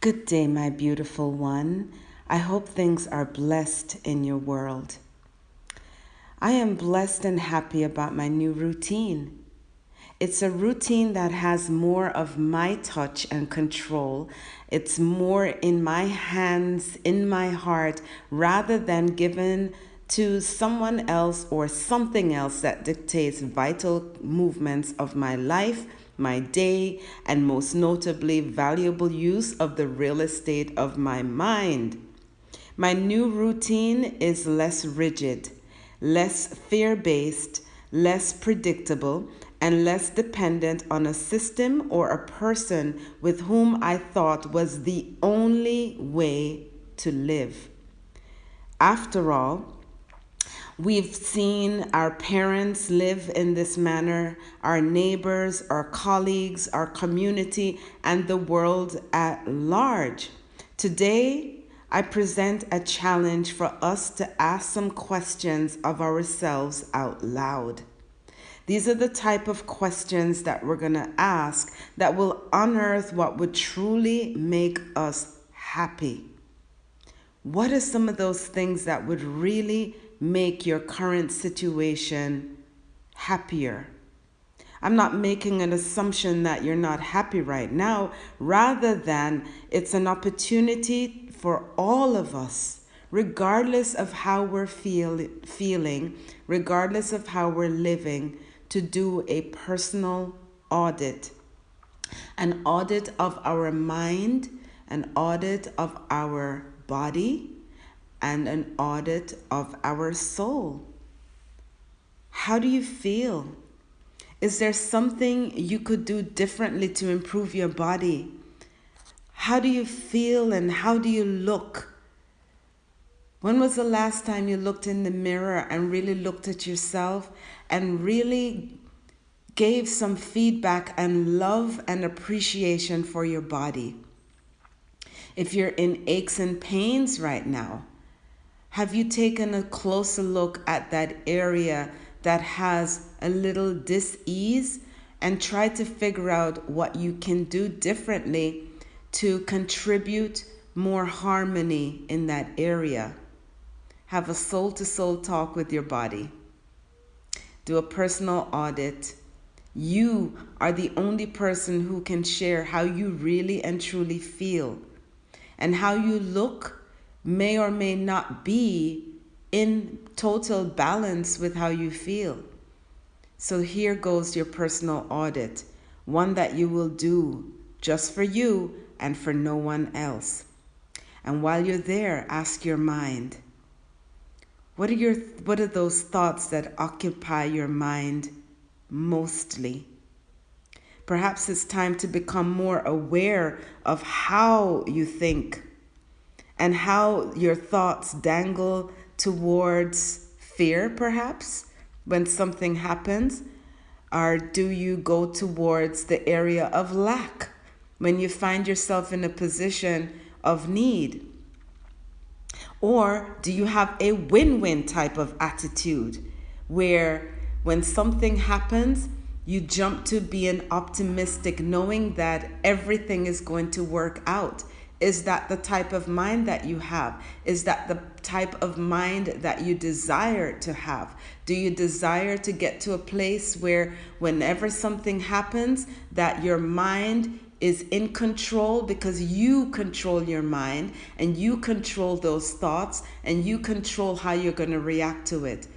Good day, my beautiful one. I hope things are blessed in your world. I am blessed and happy about my new routine. It's a routine that has more of my touch and control. It's more in my hands, in my heart, rather than given to someone else or something else that dictates vital movements of my life, my day, and most notably, valuable use of the real estate of my mind. My new routine is less rigid, less fear based, less predictable, and less dependent on a system or a person with whom I thought was the only way to live. After all, we've seen our parents live in this manner, our neighbors, our colleagues, our community, and the world at large. Today, I present a challenge for us to ask some questions of ourselves out loud. These are the type of questions that we're going to ask that will unearth what would truly make us happy. What are some of those things that would really make your current situation happier? I'm not making an assumption that you're not happy right now, rather than it's an opportunity for all of us, regardless of how we're feeling, regardless of how we're living, to do a personal audit. An audit of our mind, an audit of our body, and an audit of our soul. How do you feel? Is there something you could do differently to improve your body? How do you feel and how do you look? When was the last time you looked in the mirror and really looked at yourself and really gave some feedback and love and appreciation for your body? If you're in aches and pains right now, have you taken a closer look at that area that has a little dis-ease and try to figure out what you can do differently to contribute more harmony in that area? Have a soul-to-soul talk with your body. Do a personal audit. You are the only person who can share how you really and truly feel. And how you look may or may not be in total balance with how you feel. So here goes your personal audit, one that you will do just for you and for no one else. And while you're there, ask your mind, what are those thoughts that occupy your mind mostly? Perhaps it's time to become more aware of how you think and how your thoughts dangle towards fear, perhaps, when something happens. Or do you go towards the area of lack when you find yourself in a position of need? Or do you have a win-win type of attitude where when something happens, you jump to being optimistic, knowing that everything is going to work out? Is that the type of mind that you have? Is that the type of mind that you desire to have? Do you desire to get to a place where whenever something happens, that your mind is in control because you control your mind and you control those thoughts and you control how you're going to react to it?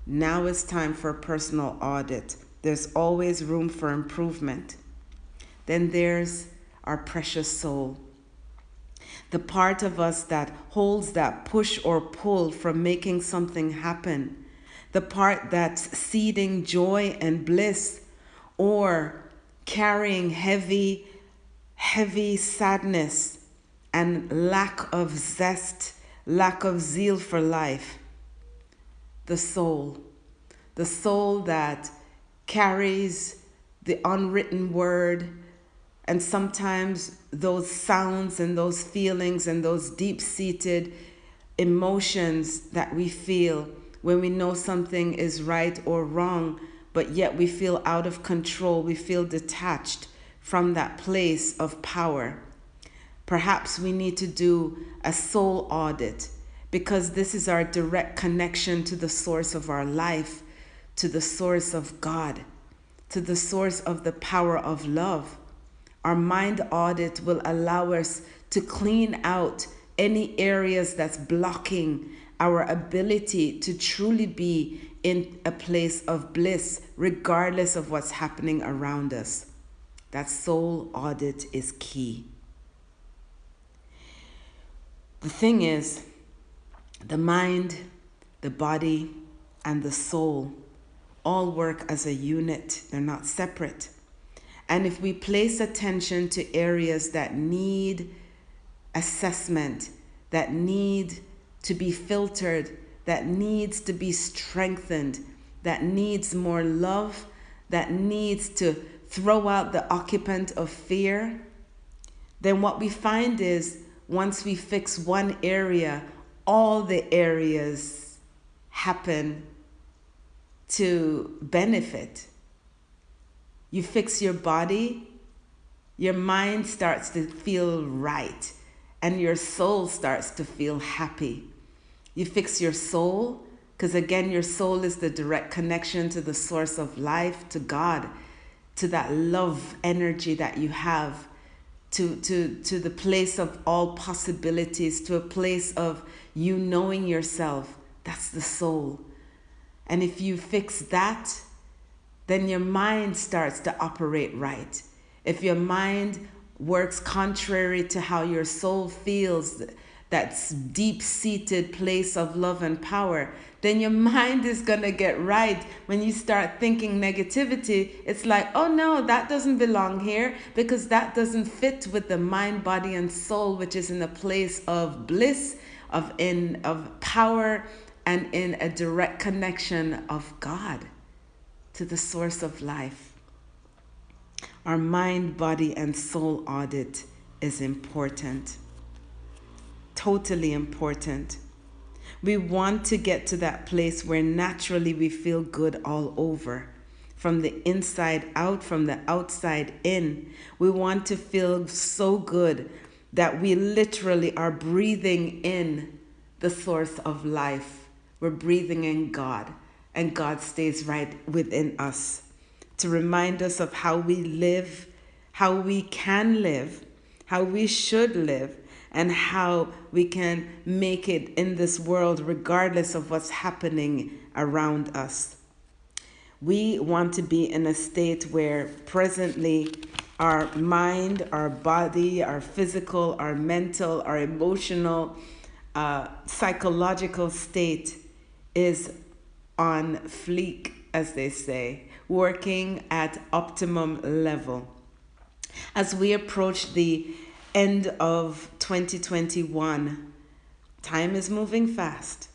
Now it's time for a personal audit. There's always room for improvement. Then there's our precious soul. The part of us that holds that push or pull from making something happen. The part that's seeding joy and bliss or carrying heavy sadness and lack of zest, lack of zeal for life. The soul that carries the unwritten word, and sometimes those sounds and those feelings and those deep-seated emotions that we feel when we know something is right or wrong, but yet we feel out of control, we feel detached from that place of power. Perhaps we need to do a soul audit, because this is our direct connection to the source of our life, to the source of God, to the source of the power of love. Our mind audit will allow us to clean out any areas that's blocking our ability to truly be in a place of bliss, regardless of what's happening around us. That soul audit is key. The thing is, the mind, the body, and the soul all work as a unit. They're not separate. And if we place attention to areas that need assessment, that need to be filtered, that needs to be strengthened, that needs more love, that needs to throw out the occupant of fear, then what we find is once we fix one area, all the areas happen to benefit. You fix your body, your mind starts to feel right, and your soul starts to feel happy. You fix your soul, because again, your soul is the direct connection to the source of life, to God, to that love energy that you have, to the place of all possibilities, to a place of you knowing yourself. That's the soul. And if you fix that, then your mind starts to operate right. If your mind works contrary to how your soul feels, that deep-seated place of love and power, then your mind is going to get right. When you start thinking negativity, it's like, oh no, that doesn't belong here, because that doesn't fit with the mind, body, and soul, which is in a place of bliss, of power, and in a direct connection of God to the source of life. Our mind, body, and soul audit is important. Totally important. We want to get to that place where naturally we feel good all over. From the inside out, from the outside in. We want to feel so good that we literally are breathing in the source of life. We're breathing in God, and God stays right within us to remind us of how we live, how we can live, how we should live, and how we can make it in this world regardless of what's happening around us. We want to be in a state where presently our mind, our body, our physical, our mental, our emotional, psychological state is on fleek, as they say, working at optimum level. As we approach the end of 2021, time is moving fast.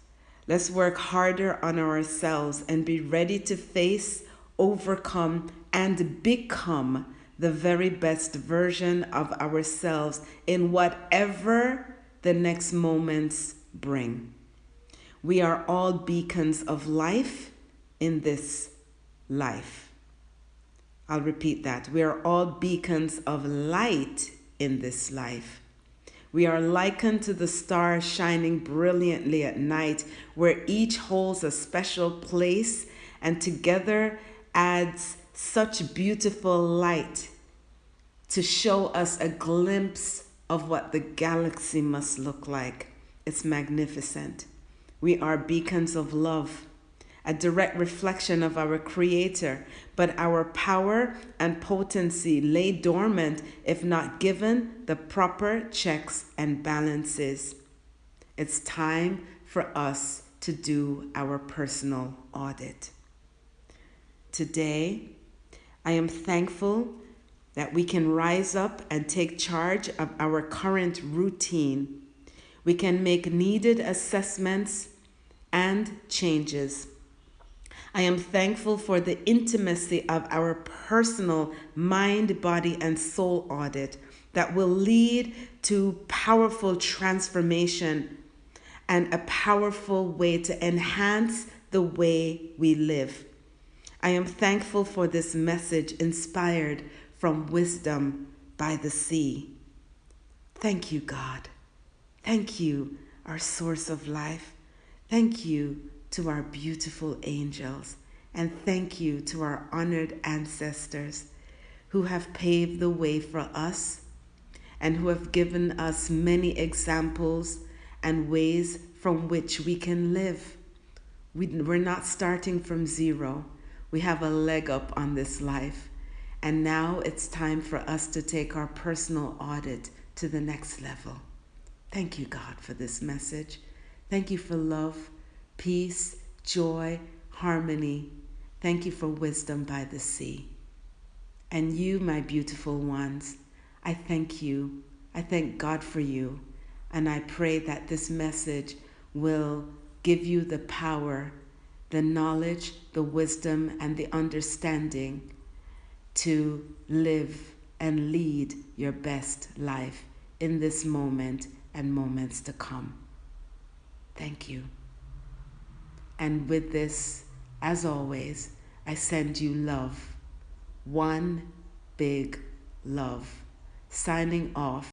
Let's work harder on ourselves and be ready to face, overcome, and become the very best version of ourselves in whatever the next moments bring. We are all beacons of life in this life. I'll repeat that. We are all beacons of light in this life. We are likened to the stars shining brilliantly at night, where each holds a special place and together adds such beautiful light to show us a glimpse of what the galaxy must look like. It's magnificent. We are beacons of love, a direct reflection of our Creator, but our power and potency lay dormant if not given the proper checks and balances. It's time for us to do our personal audit. Today, I am thankful that we can rise up and take charge of our current routine. We can make needed assessments and changes. I am thankful for the intimacy of our personal mind, body, and soul audit that will lead to powerful transformation and a powerful way to enhance the way we live. I am thankful for this message inspired from Wisdom by the Sea. Thank you, God. Thank you, our source of life. Thank you to our beautiful angels. And thank you to our honored ancestors who have paved the way for us and who have given us many examples and ways from which we can live. We're not starting from zero. We have a leg up on this life. And now it's time for us to take our personal audit to the next level. Thank you, God, for this message. Thank you for love, peace, joy, harmony. Thank you for wisdom by the sea. And you, my beautiful ones, I thank you. I thank God for you. And I pray that this message will give you the power, the knowledge, the wisdom, and the understanding to live and lead your best life in this moment and moments to come. Thank you. And with this, as always, I send you love. One big love. Signing off.